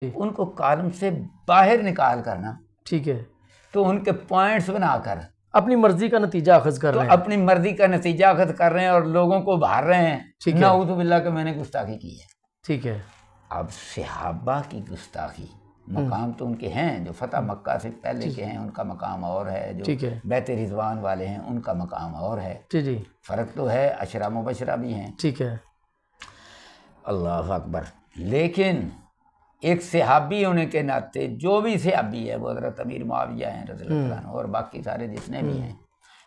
ان کو کالم سے باہر نکال کرنا، ٹھیک ہے، تو ان کے پوائنٹس بنا کر اپنی مرضی کا نتیجہ اخذ کر رہے ہیں، اپنی مرضی کا نتیجہ اخذ کر رہے ہیں اور لوگوں کو ابھار رہے ہیں، ٹھیک ہے، نعوذ باللہ کہ میں نے گستاخی کی ہے۔ ٹھیک ہے، اب صحابہ کی گستاخی مقام تو ان کے ہیں، جو فتح مکہ سے پہلے کے ہیں ان کا مقام اور ہے، جو ٹھیک ہے، بیت رضوان والے ہیں ان کا مقام اور ہے، جی جی، فرق تو ہے، عشرہ مبشرہ بھی ہیں، ٹھیک ہے، اللہ اکبر۔ لیکن ایک صحابی ہونے کے ناطے جو بھی صحابی ہے وہ حضرت امیر معاویہ ہیں رضی اللہ تعالیٰ عنہ، اور باقی سارے جتنے بھی ہیں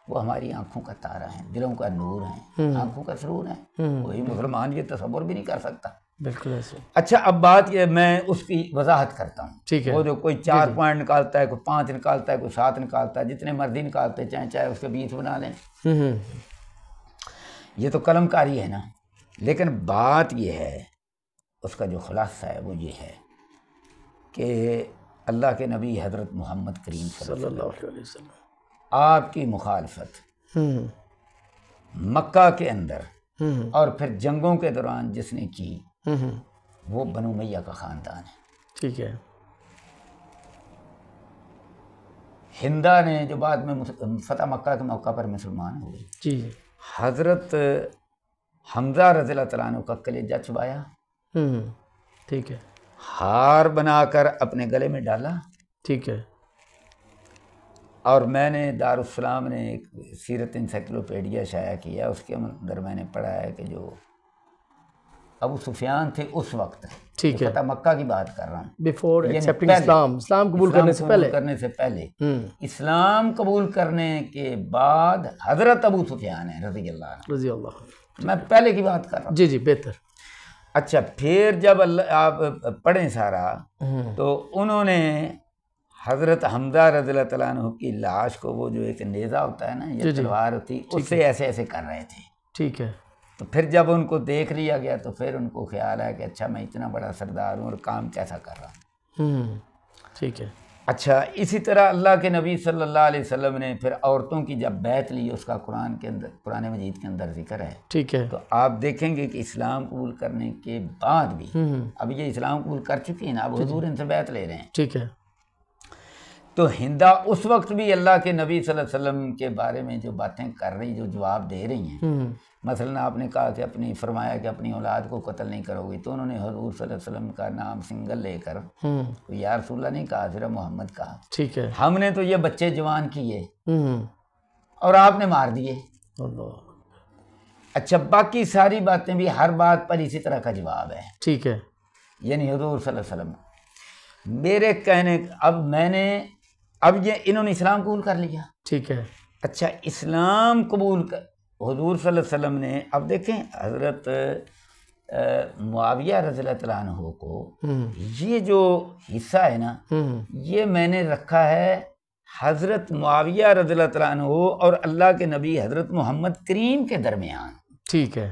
وہ ہماری آنکھوں کا تارہ ہیں، دلوں کا نور ہیں، آنکھوں کا سرور ہیں، وہی مسلمان یہ تصور بھی نہیں کر سکتا۔ بالکل ایسے۔ اچھا اب بات یہ میں اس کی وضاحت کرتا ہوں، ٹھیک ہے، وہ جو کوئی 4 پوائنٹ نکالتا ہے، کوئی 5 نکالتا ہے، کوئی 7 نکالتا ہے، جتنے مرضی نکالتے چاہے اس کے 20 بنا لیں، یہ تو قلم کاری ہے نا۔ لیکن بات یہ ہے، اس کا جو خلاصہ ہے وہ یہ ہے کہ اللہ کے نبی حضرت محمد کریم صلی اللہ علیہ وسلم آپ کی مخالفت مکہ کے اندر اور پھر جنگوں کے دوران جس نے کی وہ بنو امیہ کا خاندان ہے، ٹھیک ہے، ہندا نے جو بعد میں فتح مکہ کے موقع پر مسلمان ہوئی، جی، حضرت حمزہ رضی اللہ تعالیٰ عنہ کا کلیجہ چبایا، ٹھیک ہے، ہار بنا کر اپنے گلے میں ڈالا، ٹھیک ہے، اور میں نے دارالسلام نے ایک سیرت انسائکلوپیڈیا شائع کیا، اس کے اندر میں نے پڑھا ہے کہ جو ابو سفیان تھے اس وقت، ٹھیک ہے، فتح مکہ کی بات کر رہا ہوں، بیفور ایکسیپٹنگ اسلام قبول کرنے سے پہلے، اسلام قبول کرنے کے بعد حضرت ابو سفیان ہے رضی اللہ عنہ، رضی اللہ عنہ، میں پہلے کی بات کر رہا ہوں، جی جی، بہتر۔ اچھا پھر جب آپ پڑھیں سارا تو انہوں نے حضرت حمزہ رضی اللہ تعالیٰ عنہ کی لاش کو، وہ جو ایک نیزہ ہوتا ہے نا یا تلوار ہوتی، اس سے ایسے ایسے کر رہے تھے، ٹھیک ہے، تو پھر جب ان کو دیکھ لیا گیا تو پھر ان کو خیال آیا کہ اچھا میں اتنا بڑا سردار ہوں اور کام کیسا کر رہا ہوں، ٹھیک ہے۔ اچھا اسی طرح اللہ کے نبی صلی اللہ علیہ وسلم نے پھر عورتوں کی جب بیعت لی، اس کا قرآن کے اندر، قرآن مجید کے اندر ذکر ہے، ٹھیک ہے، تو آپ دیکھیں گے کہ اسلام قبول کرنے کے بعد بھی اب یہ اسلام قبول کر چکی ہیں نا، اب حضور ان سے بیعت لے رہے ہیں، ٹھیک ہے، تو ہندا اس وقت بھی اللہ کے نبی صلی اللہ علیہ وسلم کے بارے میں جو باتیں کر رہی، جو جواب دے رہی ہیں، مثلا آپ نے کہا کہ فرمایا کہ اپنی اولاد کو قتل نہیں کرو گی، تو انہوں نے حضور صلی اللہ علیہ وسلم کا نام سنگل لے کر یا رسول اللہ نہیں کہا، صرف محمد کہا، ٹھیک ہے، ہم نے تو یہ بچے جوان کیے اور آپ نے مار دیے۔ اچھا باقی ساری باتیں بھی ہر بات پر اسی طرح کا جواب ہے، ٹھیک ہے، یعنی حضور صلی اللہ علیہ وسلم میرے کہنے، اب یہ انہوں نے اسلام قبول کر لیا، ٹھیک ہے، اچھا اسلام قبول کر حضور صلی اللہ علیہ وسلم نے، اب دیکھیں حضرت معاویہ رضی اللہ تعالیٰ عنہ کو یہ جو حصہ ہے نا، یہ میں نے رکھا ہے حضرت معاویہ رضی اللہ تعالیٰ عنہ اور اللہ کے نبی حضرت محمد کریم کے درمیان، ٹھیک ہے،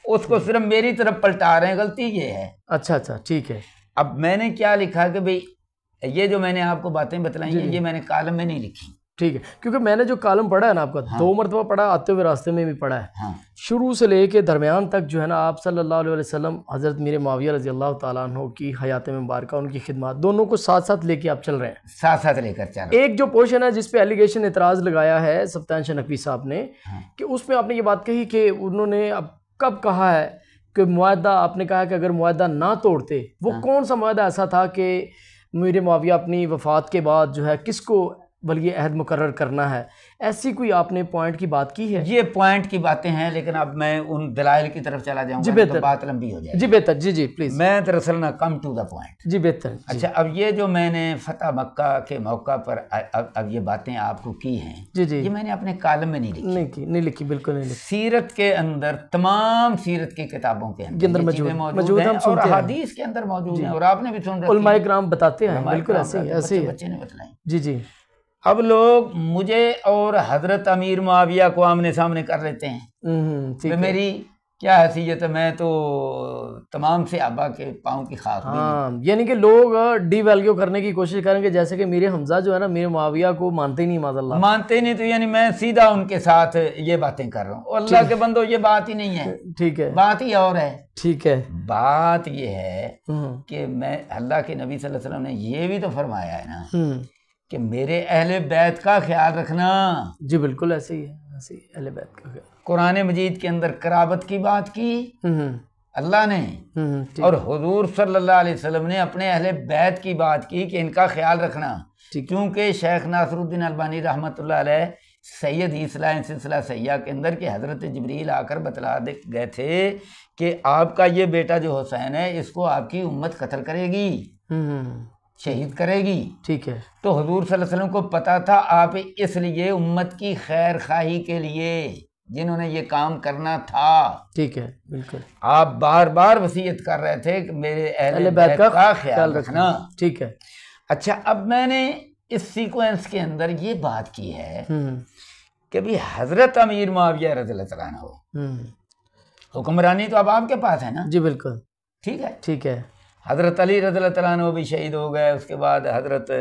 اس کو صرف میری طرف پلٹا رہے ہیں، غلطی یہ ہے۔ اچھا اچھا، ٹھیک ہے۔ اب میں نے کیا لکھا کہ بھئی یہ جو میں نے آپ کو باتیں بتلائی ہیں یہ میں نے کالم میں نہیں لکھی، ٹھیک ہے، کیونکہ میں نے جو کالم پڑھا ہے نا آپ کا 2 مرتبہ پڑھا، آتے ہوئے راستے میں بھی پڑھا ہے، شروع سے لے کے درمیان تک جو ہے نا آپ صلی اللہ علیہ وسلم حضرت میر معاویہ رضی اللہ تعالیٰ عنہ کی حیات مبارکہ، ان کی خدمات، دونوں کو ساتھ ساتھ لے کے آپ چل رہے ہیں، ساتھ ساتھ لے کر چل رہے ہیں۔ ایک جو پورشن ہے جس پہ ایلیگیشن اعتراض لگایا ہے سبطان شاہ نقوی صاحب نے، کہ اس میں آپ نے یہ بات کہی کہ انہوں نے اب کب کہا ہے کہ معاہدہ، آپ نے کہا کہ اگر معاہدہ نہ توڑتے، وہ کون سا معاہدہ ایسا تھا کہ میر معاویہ اپنی وفات کے بعد جو ہے کس کو ولی عہد مقرر کرنا ہے، ایسی کوئی آپ نے پوائنٹ کی بات کی ہے؟ یہ پوائنٹ کی باتیں ہیں، لیکن اب میں ان دلائل کی طرف چلا جاؤں جی گا بہتر، تو بات لمبی ہو جائے گی۔ جی بہتر، جی جی پلیز، میں دراصل نہ کم ٹو دا پوائنٹ۔ جی بہتر۔ اچھا اب یہ جو میں نے فتح مکہ کے موقع پر اب یہ باتیں آپ کو کی ہیں، جی جی، یہ میں نے اپنے کالم میں نہیں لکھی، نہیں لکھی، بالکل نہیں لکھی، سیرت کے اندر، تمام سیرت کی کتابوں کے اندر موجود ہیں اور احادیث کے اندر موجود ہیں، اور آپ نے بھی سن رکھی، علماء کرام بتاتے ہیں، بالکل ایسے ہی بچے نے بتلائیں۔ جی جی۔ اب لوگ مجھے اور حضرت امیر معاویہ کو آمنے سامنے کر لیتے ہیں، میری کیا حیثیت ہے، میں تو تمام صحابہ کے پاؤں کی خاک بھی ہاں، یعنی کہ لوگ ڈی ویلیو کرنے کی کوشش کریں گے، جیسے کہ میرے حمزہ جو ہے نا میرے معاویہ کو مانتے ہی نہیں، معاذ اللہ مانتے نہیں، تو یعنی میں سیدھا ان کے ساتھ یہ باتیں کر رہا ہوں. اور اللہ کے بندو یہ بات ہی نہیں ہے، ٹھیک ہے، بات ہی اور ہے. ٹھیک ہے. بات یہ ہے کہ میں اللہ کے نبی صلی اللہ علیہ وسلم نے یہ بھی تو فرمایا ہے نا کہ میرے اہل بیت کا خیال رکھنا. جی بالکل ایسے ہی ہے، ایسے ہی اہل بیت کا خیال. قرآن مجید کے اندر قرابت کی بات کی اللہ نے، اور حضور صلی اللہ علیہ وسلم نے اپنے اہل بیت کی بات کی کہ ان کا خیال رکھنا. کیونکہ شیخ ناصر الدین البانی رحمۃ اللہ علیہ سید اصلاح سلسلہ سیاح کے اندر کہ حضرت جبریل آ کر بتلا گئے تھے کہ آپ کا یہ بیٹا جو حسین ہے اس کو آپ کی امت قتل کرے گی، شہید کرے گی. ٹھیک ہے. تو حضور صلی اللہ علیہ وسلم کو پتا تھا آپ اس لیے امت کی خیر خواہی کے لیے جنہوں نے یہ کام کرنا تھا، ٹھیک ہے، بالکل آپ بار بار وصیت کر رہے تھے کہ میرے اہل بیت کا خیال رکھنا. ٹھیک ہے. اچھا، اب میں نے اس سیکوینس کے اندر یہ بات کی ہے کہ بھی حضرت امیر معاویہ رضی اللہ تعالیٰ عنہ حکمرانی تو اب آپ کے پاس ہے نا. جی بالکل ٹھیک ہے. ٹھیک ہے. حضرت علی رضی اللہ تعالیٰ عنہ بھی شہید ہو گئے، اس کے بعد حضرت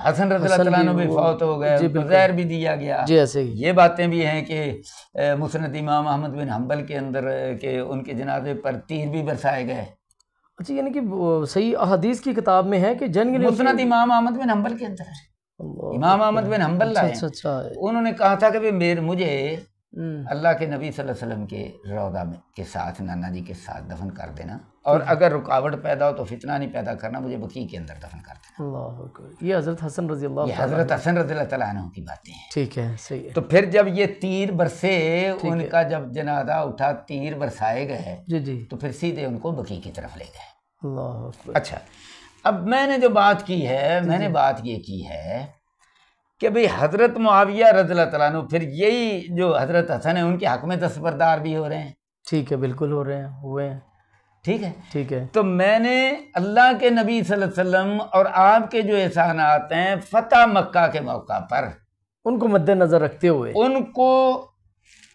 حسن رضی اللہ تعالیٰ عنہ بھی فوت ہو گئے، زہر بھی دیا گیا. جی ایسے ہی یہ باتیں بھی ہیں کہ مسند امام احمد بن حنبل کے اندر کہ ان کے جنازے پر تیر بھی برسائے گئے. اچھا، یعنی کہ صحیح احادیث کی کتاب میں ہے کہ جنگ مسند امام احمد بن حنبل کے اندر امام احمد بن حنبل لائے، انہوں نے کہا تھا کہ مجھے اللہ کے نبی صلی اللہ علیہ وسلم کے روضہ میں کے ساتھ نانا جی کے ساتھ دفن کر دینا، اور اگر رکاوٹ پیدا ہو تو فتنہ نہیں پیدا کرنا، مجھے بقیع کے اندر دفن کر دینا. اللہ اکبر. یہ حضرت حسن رضی اللہ، یہ حضرت حسن رضی اللہ تعالیٰ عنہ کی باتیں ہیں. ٹھیک ہے، صحیح ہے. تو پھر جب یہ تیر برسے، ان کا جب جنازہ اٹھا، تیر برسائے گئے، جی جی، تو پھر سیدھے ان کو بقیع کی طرف لے گئے. اللہ اکبر. اچھا، اب میں نے جو بات کی ہے، میں نے بات یہ کی ہے کہ بھئی حضرت معاویہ رضی اللہ تعالیٰ عنہ پھر یہی جو حضرت حسن ہیں ان کے حق میں دستبردار بھی ہو رہے ہیں. ٹھیک ہے، بالکل ہو رہے ہیں، ہوئے ہیں. ٹھیک ہے. ٹھیک ہے. تو میں نے اللہ کے نبی صلی اللہ علیہ وسلم اور آپ کے جو احسانات ہیں فتح مکہ کے موقع پر ان کو مد نظر رکھتے ہوئے ان کو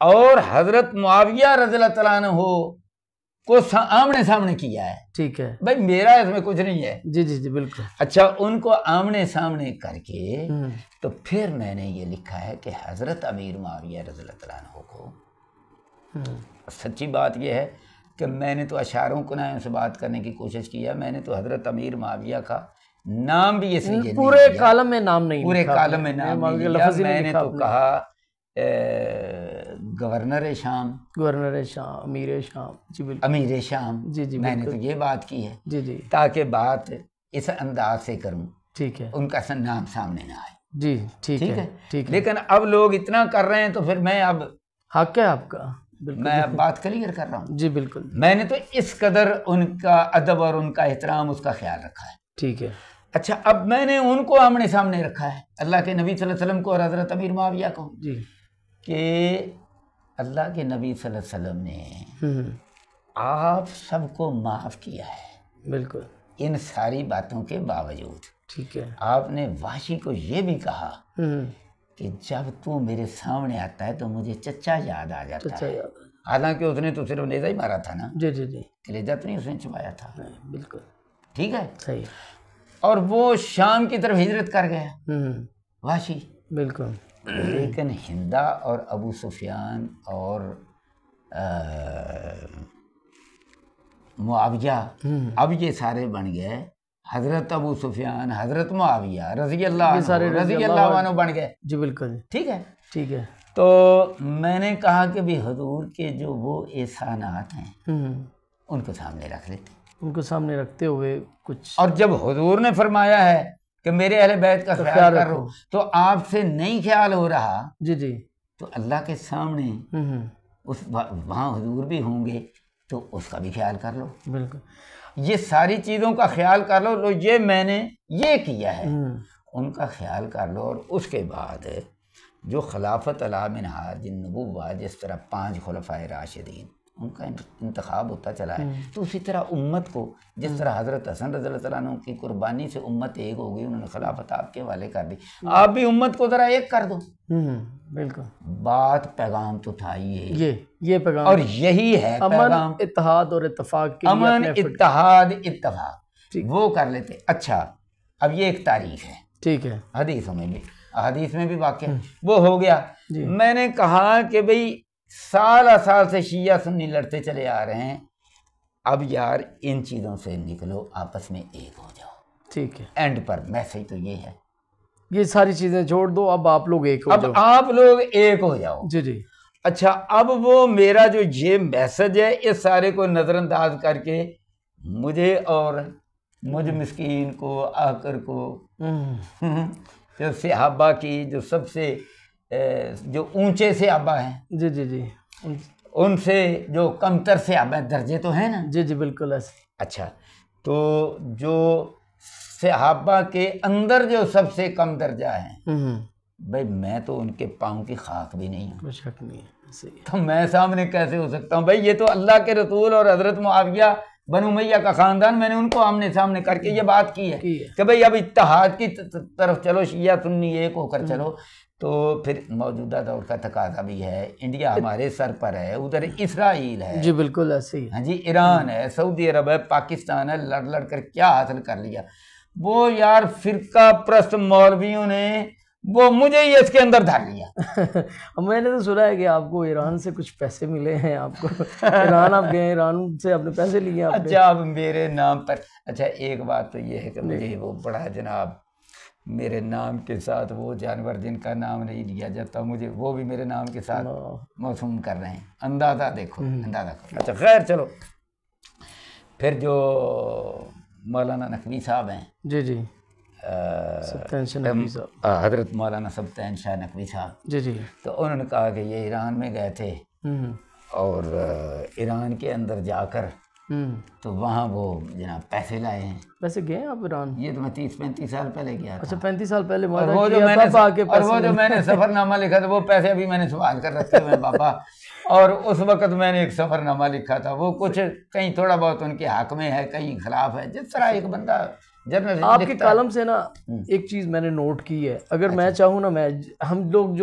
اور حضرت معاویہ رضی اللہ تعالیٰ عنہ کو آمنے سامنے کیا ہے. ٹھیک ہے بھائی میرا اس میں کچھ نہیں ہے. جی جی جی بالکل. اچھا، ان کو آمنے سامنے کر کے تو پھر میں نے یہ لکھا ہے کہ حضرت امیر معاویہ رضی اللہ تعالیٰ عنہ کو، سچی بات یہ ہے کہ میں نے تو اشاروں کنایوں سے بات کرنے کی کوشش کی ہے، میں نے تو حضرت امیر معاویہ کا نام بھی اس لیے پورے کالم میں نام نہیں، پورے کالم میں نام نہیں لیا. میں نے تو کہا گورنر شام، گورنر شام، امیر شام. جی بالکل، امیر شام. جی جی، میں نے تو یہ بات کی ہے جی جی، تاکہ بات اس انداز سے کروں. ٹھیک ہے. ان کا نام سامنے نہ آئے. جی ٹھیک ہے. ٹھیک ہے. لیکن اب لوگ اتنا کر رہے ہیں تو پھر میں اب حق ہے آپ کا. میں اب بات کلیئر کر رہا ہوں. جی بالکل. میں نے تو اس قدر ان کا ادب اور ان کا احترام، اس کا خیال رکھا ہے. ٹھیک ہے. اچھا، اب میں نے ان کو آمنے سامنے رکھا ہے، اللہ کے نبی صلی اللہ علیہ وسلم کو اور حضرت امیر معاویہ کو، جی کہ اللہ کے نبی صلی اللہ علیہ وسلم نے آپ سب کو معاف کیا ہے. بالکل. ان ساری باتوں کے باوجود ٹھیک ہے. آپ نے وحشی کو یہ بھی کہا کہ جب تو میرے سامنے آتا ہے تو مجھے چچا یاد آ جاتا ہے. حالانکہ اس نے تو صرف نیزہ ہی مارا تھا نا. جی جی جی. کلیجہ تو نہیں اس نے چھپایا تھا. بالکل. ٹھیک ہے. صحیح. اور وہ شام کی طرف ہجرت کر گیا وحشی. بالکل. لیکن ہندا اور ابو سفیان اور معاویہ اب یہ سارے بن گئے، حضرت ابو سفیان، حضرت معاویہ رضی اللہ عنہ بن گئے. جی بالکل. ٹھیک ہے. ٹھیک ہے. تو میں نے کہا کہ بھی حضور کے جو وہ احسانات ہیں ان کو سامنے رکھ لیتے، ان کو سامنے رکھتے ہوئے کچھ. اور جب حضور نے فرمایا ہے کہ میرے اہل بیت کا خیال کرو تو آپ سے نہیں خیال ہو رہا. جی جی. تو اللہ کے سامنے وہاں حضور بھی ہوں گے تو اس کا بھی خیال کر لو. بالکل. یہ ساری چیزوں کا خیال کر لو. یہ میں نے یہ کیا ہے، ان کا خیال کر لو. اور اس کے بعد جو خلافت علی منہاج النبوہ، جس طرح 5 خلفائے راشدین ان کا انتخاب ہوتا چلا ہے. تو اسی طرح امت کو جس طرح حضرت حسن رضی اللہ تعالیٰ عنہ کی قربانی سے امت ایک ہو گئی, انہوں نے خلافت آپ کے حوالے کر دی, آپ بھی امت کو ذرا ایک کر دو. بالکل بات پیغام تو تھا یہ پیغام, اور یہی ہے پیغام, اتحاد اور اتفاق کے امن اتحاد اتفاق وہ کر لیتے. اچھا اب یہ ایک تعریف ہے, ٹھیک ہے, حدیث میں بھی واقع وہ ہو گیا. میں نے کہا کہ بھئی سال سال سے شیعہ سنی لڑتے چلے آ رہے ہیں, اب یار ان چیزوں سے نکلو, آپس میں ایک ہو جاؤ. ٹھیک ہے, اینڈ پر میسج تو یہ ہے, یہ ساری چیزیں چھوڑ دو, اب آپ لوگ ایک ہو جاؤ, اب آپ لوگ ایک ہو جاؤ. جی اچھا اب وہ میرا جو یہ میسج ہے اس سارے کو نظر انداز کر کے مجھے اور مجھ مسکین کو آکر کو جو صحابہ کی جو سب سے جو اونچے صحابہ ہیں, جی ان سے جو کمتر صحابہ درجے تو ہیں نا. جی بالکل ایسے. اچھا تو جو صحابہ کے اندر جو سب سے کم درجہ ہیں, بھائی میں تو ان کے پاؤں کی خاک بھی نہیں ہوں, کوئی شک نہیں ہے, تو میں سامنے کیسے ہو سکتا ہوں؟ بھائی یہ تو اللہ کے رسول اور حضرت معاویہ بنو امیہ کا خاندان, میں نے ان کو آمنے سامنے کر کے یہ بات کی ہے کہ بھئی اب اتحاد کی طرف چلو, شیعہ سنی ایک ہو کر چلو. تو پھر موجودہ دور کا تقاضا بھی ہے, انڈیا ہمارے سر پر ہے, ادھر اسرائیل ہے, جی بالکل ایسے ہی, ہاں جی ایران ہے, سعودی عرب ہے, پاکستان ہے, لڑ کر کیا حاصل کر لیا. وہ یار فرقہ پرست مولویوں نے وہ مجھے ہی اس کے اندر دھر لیا. میں نے تو سنا ہے کہ آپ کو ایران سے کچھ پیسے ملے ہیں, آپ کو ایران آپ گئے, ایران سے آپ نے پیسے لیے. اچھا اب میرے نام پر, اچھا ایک بات تو یہ ہے کہ مجھے وہ بڑا جناب میرے نام کے ساتھ وہ جانور جن کا نام نہیں لیا جاتا, مجھے وہ بھی میرے نام کے ساتھ موسوم کر رہے ہیں. اندازہ دیکھو, اندازہ کرو. اچھا خیر چلو, پھر جو مولانا نقوی صاحب ہیں, جی سبطین شاہ نقوی صاحب, حضرت مولانا سبطین شاہ نقوی صاحب, جی تو انہوں نے کہا کہ یہ ایران میں گئے تھے اور ایران کے اندر جا کر تو وہاں وہ جناب پیسے لائے ہیں. ویسے گئے ہیں آپ ایران؟ یہ تو میں 30-35 سال پہلے گیا تھا. اچھا 35 سال پہلے. اور وہ جو میں نے سفر نامہ لکھا تھا وہ پیسے ابھی میں نے سنبھال کر رکھے ہوئے ہیں بابا. اور اس وقت میں نے ایک سفر نامہ لکھا تھا, وہ کچھ کہیں تھوڑا بہت ان کے حق میں ہے, کہیں خلاف ہے, جس طرح ایک بندہ جرنل. آپ کے کالم سے نا ایک چیز میں نے نوٹ کی ہے, اگر میں چاہوں نا, ہم لوگ جو